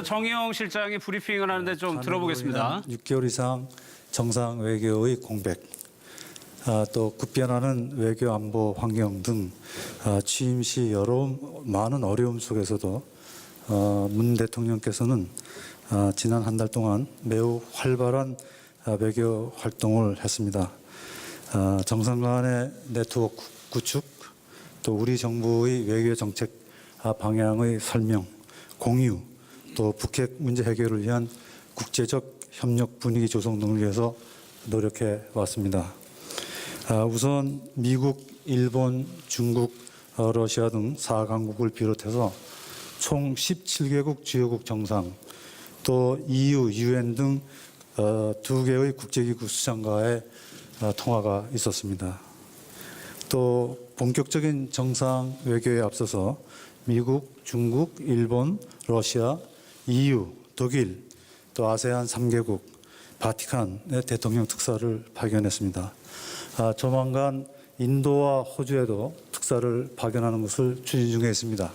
정의용 실장이 브리핑을 하는데 좀 들어보겠습니다. 6개월 이상 정상 외교의 공백, 또 급변하는 외교 안보 환경 등 취임 시 여러 많은 어려움 속에서도 문 대통령께서는 지난 한 달 동안 매우 활발한 외교 활동을 했습니다. 정상 간의 네트워크 구축, 또 우리 정부의 외교 정책 방향의 설명, 공유, 또 북핵 문제 해결을 위한 국제적 협력 분위기 조성 등을 위해서 노력해 왔습니다. 우선 미국, 일본, 중국, 러시아 등 4강국을 비롯해서 총 17개국 주요국 정상, 또 EU, UN 등 2개의 국제기구 수장과의 통화가 있었습니다. 또 본격적인 정상 외교에 앞서서 미국, 중국, 일본, 러시아, EU, 독일, 또 아세안 3개국, 바티칸의 대통령 특사를 파견했습니다. 조만간 인도와 호주에도 특사를 파견하는 것을 추진 중에 있습니다.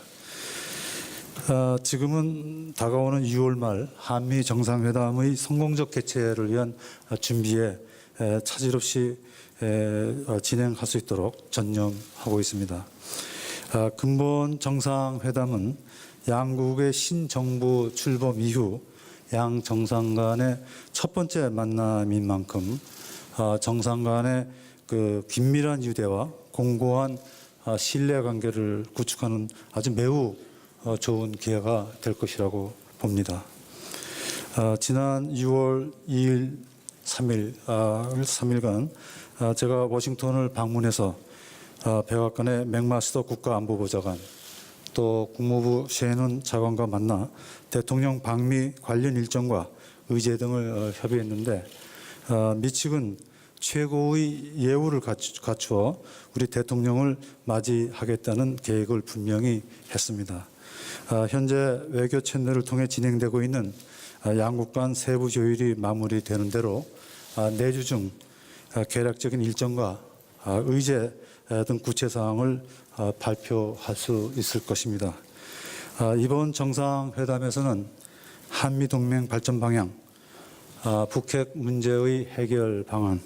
지금은 다가오는 6월 말 한미 정상회담의 성공적 개최를 위한 준비에 차질 없이 진행할 수 있도록 전념하고 있습니다. 근본 정상회담은 양국의 신정부 출범 이후 양 정상 간의 첫 번째 만남인 만큼 정상 간의 그 긴밀한 유대와 공고한 신뢰관계를 구축하는 아주 매우 좋은 기회가 될 것이라고 봅니다. 지난 6월 2일, 3일간 제가 워싱턴을 방문해서 백악관의 맥마스터 국가안보보좌관, 또 국무부 셰넌 차관과 만나 대통령 방미 관련 일정과 의제 등을 협의했는데 미측은 최고의 예우를 갖추어 우리 대통령을 맞이하겠다는 계획을 분명히 했습니다. 현재 외교 채널을 통해 진행되고 있는 양국 간 세부 조율이 마무리되는 대로 내주 중 계략적인 일정과 의제 등 구체 사항을 발표할 수 있을 것입니다. 이번 정상회담에서는 한미동맹 발전 방향, 북핵 문제의 해결 방안,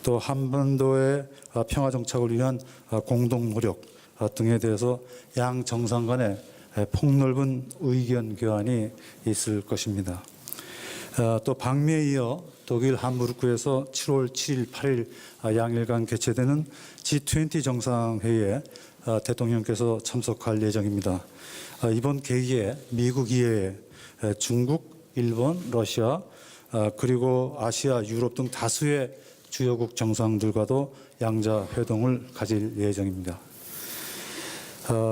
또 한반도의 평화 정착을 위한 공동 노력 등에 대해서 양 정상 간의 폭넓은 의견 교환이 있을 것입니다. 또 방미에 이어 독일 함부르크에서 7월 7일, 8일 양일 간 개최되는 G20 정상회의에 대통령께서 참석할 예정입니다. 이번 계기에 미국 이외에 중국, 일본, 러시아, 그리고 아시아, 유럽 등 다수의 주요국 정상들과도 양자 회동을 가질 예정입니다.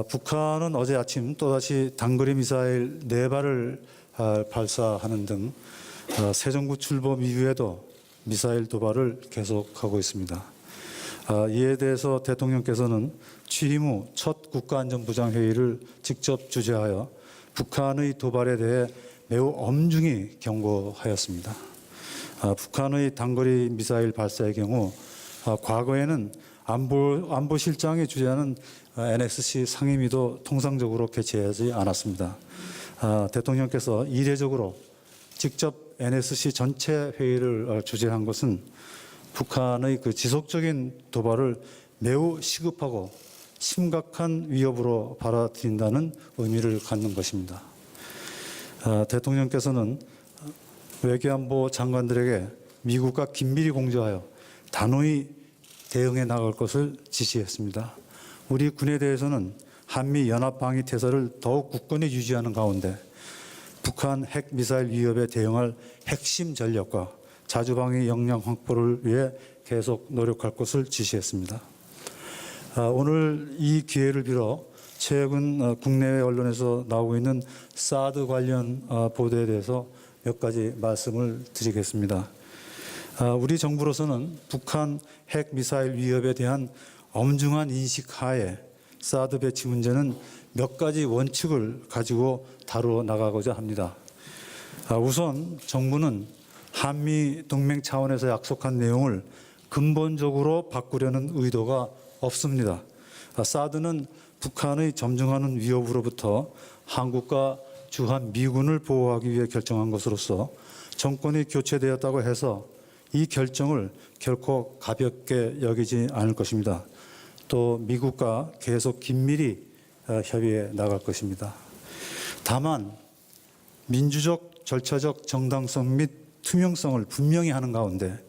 북한은 어제 아침 또다시 단거리 미사일 4발을 발사하는 등 새 정부 출범 이후에도 미사일 도발을 계속하고 있습니다. 이에 대해서 대통령께서는 취임 후 첫 국가안전보장회의를 직접 주재하여 북한의 도발에 대해 매우 엄중히 경고하였습니다. 북한의 단거리 미사일 발사의 경우 과거에는 안보실장이 주재하는 NSC 상임위도 통상적으로 개최하지 않았습니다. 대통령께서 이례적으로 직접 NSC 전체 회의를 주재한 것은 북한의 그 지속적인 도발을 매우 시급하고 심각한 위협으로 받아들인다는 의미를 갖는 것입니다. 대통령께서는 외교안보 장관들에게 미국과 긴밀히 공조하여 단호히 대응해 나갈 것을 지시했습니다. 우리 군에 대해서는 한미 연합방위 태세를 더욱 굳건히 유지하는 가운데 북한 핵미사일 위협에 대응할 핵심 전력과 자주방위 역량 확보를 위해 계속 노력할 것을 지시했습니다. 오늘 이 기회를 빌어 최근 국내외 언론에서 나오고 있는 사드 관련 보도에 대해서 몇 가지 말씀을 드리겠습니다. 우리 정부로서는 북한 핵미사일 위협에 대한 엄중한 인식 하에 사드 배치 문제는 몇 가지 원칙을 가지고 다루어 나가고자 합니다. 우선 정부는 한미 동맹 차원에서 약속한 내용을 근본적으로 바꾸려는 의도가 없습니다. 사드는 북한의 점증하는 위협으로부터 한국과 주한 미군을 보호하기 위해 결정한 것으로서 정권이 교체되었다고 해서 이 결정을 결코 가볍게 여기지 않을 것입니다. 또 미국과 계속 긴밀히 협의해 나갈 것입니다. 다만 민주적, 절차적 정당성 및 투명성을 분명히 하는 가운데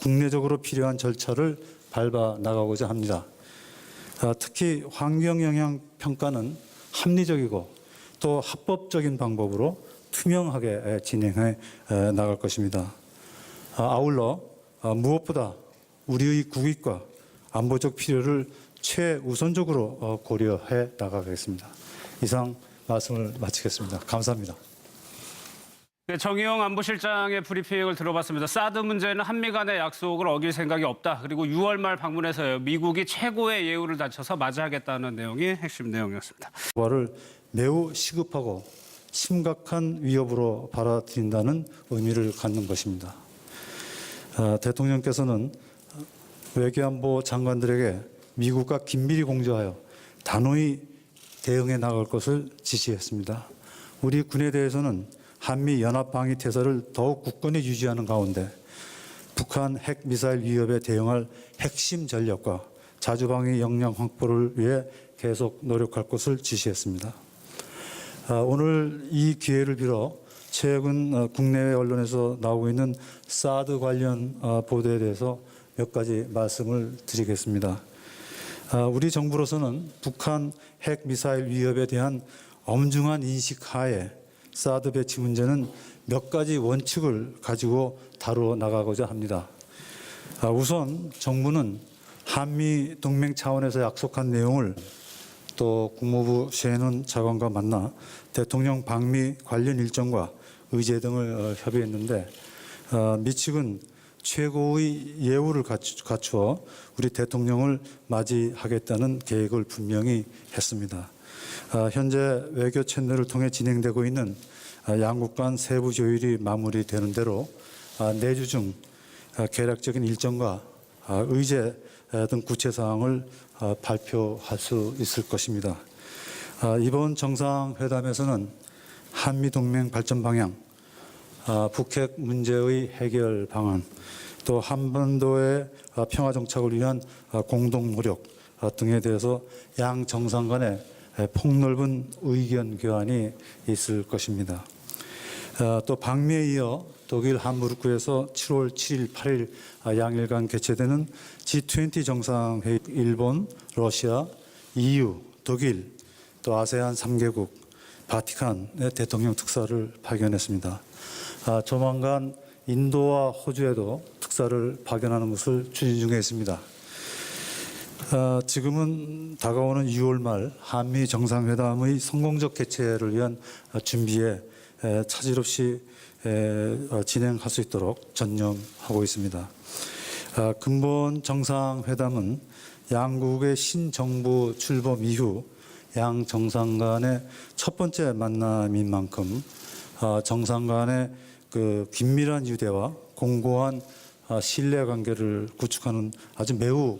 국내적으로 필요한 절차를 밟아 나가고자 합니다. 특히 환경영향 평가는 합리적이고 또 합법적인 방법으로 투명하게 진행해 나갈 것입니다. 아울러 무엇보다 우리의 국익과 안보적 필요를 최우선적으로 고려해 나가겠습니다. 이상 말씀을 마치겠습니다. 감사합니다. 네, 정의용 안보실장의 브리핑을 들어봤습니다. 사드 문제는 한미 간의 약속을 어길 생각이 없다. 그리고 6월 말 방문해서요. 미국이 최고의 예우를 갖춰서 맞이하겠다는 내용이 핵심 내용이었습니다. 를 매우 시급하고 심각한 위협으로 받아들인다는 의미를 갖는 것입니다. 대통령께서는 외교안보 장관들에게 미국과 긴밀히 공조하여 단호히 대응해 나갈 것을 지시했습니다. 우리 군에 대해서는 한미 연합방위 태세를 더욱 굳건히 유지하는 가운데 북한 핵미사일 위협에 대응할 핵심 전력과 자주방위 역량 확보를 위해 계속 노력할 것을 지시했습니다. 오늘 이 기회를 빌어 최근 국내외 언론에서 나오고 있는 사드 관련 보도에 대해서 몇 가지 말씀을 드리겠습니다. 우리 정부로서는 북한 핵미사일 위협에 대한 엄중한 인식 하에 사드 배치 문제는 몇 가지 원칙을 가지고 다루어 나가고자 합니다. 우선 정부는 한미 동맹 차원에서 약속한 내용을 또 국무부 셰넌 차관과 만나 대통령 방미 관련 일정과 의제 등을 협의했는데 미 측은 최고의 예우를 갖추어 우리 대통령을 맞이하겠다는 계획을 분명히 했습니다. 현재 외교 채널을 통해 진행되고 있는 양국 간 세부 조율이 마무리되는 대로 내주 중 계략적인 일정과 의제 등 구체 사항을 발표할 수 있을 것입니다. 이번 정상회담에서는 한미동맹 발전 방향, 북핵 문제의 해결 방안, 또 한반도의 평화 정착을 위한 공동 노력 등에 대해서 양 정상 간의 폭넓은 의견 교환이 있을 것입니다. 또 방미에 이어 독일 함부르크에서 7월 7일, 8일 양일 간 개최되는 G20 정상회의 일본, 러시아, EU, 독일, 또 아세안 3개국, 바티칸의 대통령 특사를 파견했습니다. 조만간 인도와 호주에도 특사를 파견하는 것을 추진 중에 있습니다. 지금은 다가오는 6월 말 한미 정상회담의 성공적 개최를 위한 준비에 차질 없이 진행할 수 있도록 전념하고 있습니다. 근본 정상회담은 양국의 신정부 출범 이후 양 정상 간의 첫 번째 만남인 만큼 정상 간의 그 긴밀한 유대와 공고한 신뢰관계를 구축하는 아주 매우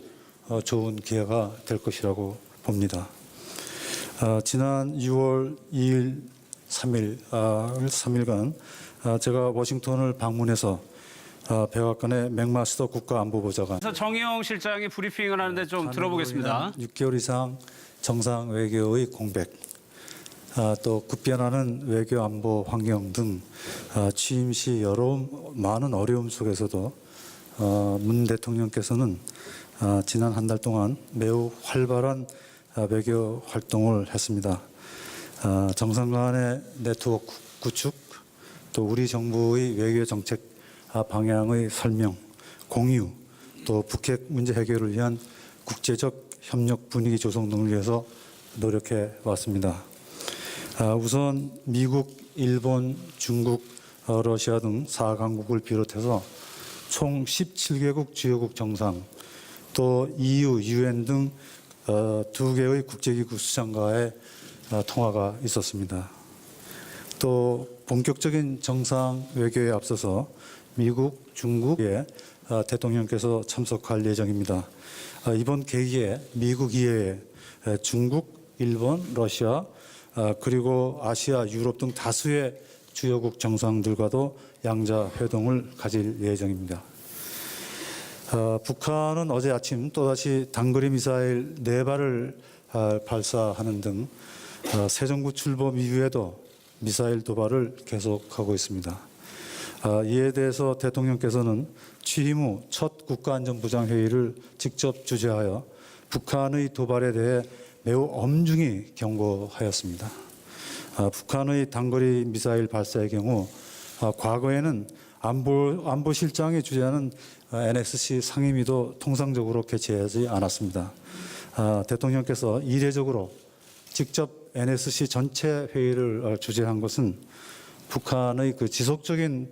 좋은 기회가 될 것이라고 봅니다. 지난 6월 2일, 3일간 제가 워싱턴을 방문해서 백악관의 맥마스터 국가안보보좌관 그래서 정의용 실장이 브리핑을 하는데 좀 들어보겠습니다. 6개월 이상 정상 외교의 공백, 또 급변하는 외교 안보 환경 등 취임 시 많은 어려움 속에서도 문 대통령께서는 지난 한 달 동안 매우 활발한 외교 활동을 했습니다. 정상 간의 네트워크 구축, 또 우리 정부의 외교 정책 방향의 설명, 공유, 또 북핵 문제 해결을 위한 국제적 협력 분위기 조성 등을 위해서 노력해 왔습니다. 우선 미국, 일본, 중국, 러시아 등 4강국을 비롯해서 총 17개국 주요국 정상, 또 EU, UN 등 2개의 국제기구 수장과의 통화가 있었습니다. 또 본격적인 정상 외교에 앞서서 미국, 중국에 대통령께서 참석할 예정입니다. 이번 계기에 미국 이외에 중국, 일본, 러시아, 그리고 아시아, 유럽 등 다수의 주요국 정상들과도 양자 회동을 가질 예정입니다. 북한은 어제 아침 또다시 단거리 미사일 4발을 발사하는 등 새 정부 출범 이후에도 미사일 도발을 계속하고 있습니다. 이에 대해서 대통령께서는 취임 후 첫 국가안전보장회의를 직접 주재하여 북한의 도발에 대해 매우 엄중히 경고하였습니다. 북한의 단거리 미사일 발사의 경우 과거에는 안보실장이 주재하는 NSC 상임위도 통상적으로 개최하지 않았습니다. 대통령께서 이례적으로 직접 NSC 전체 회의를 주재한 것은 북한의 그 지속적인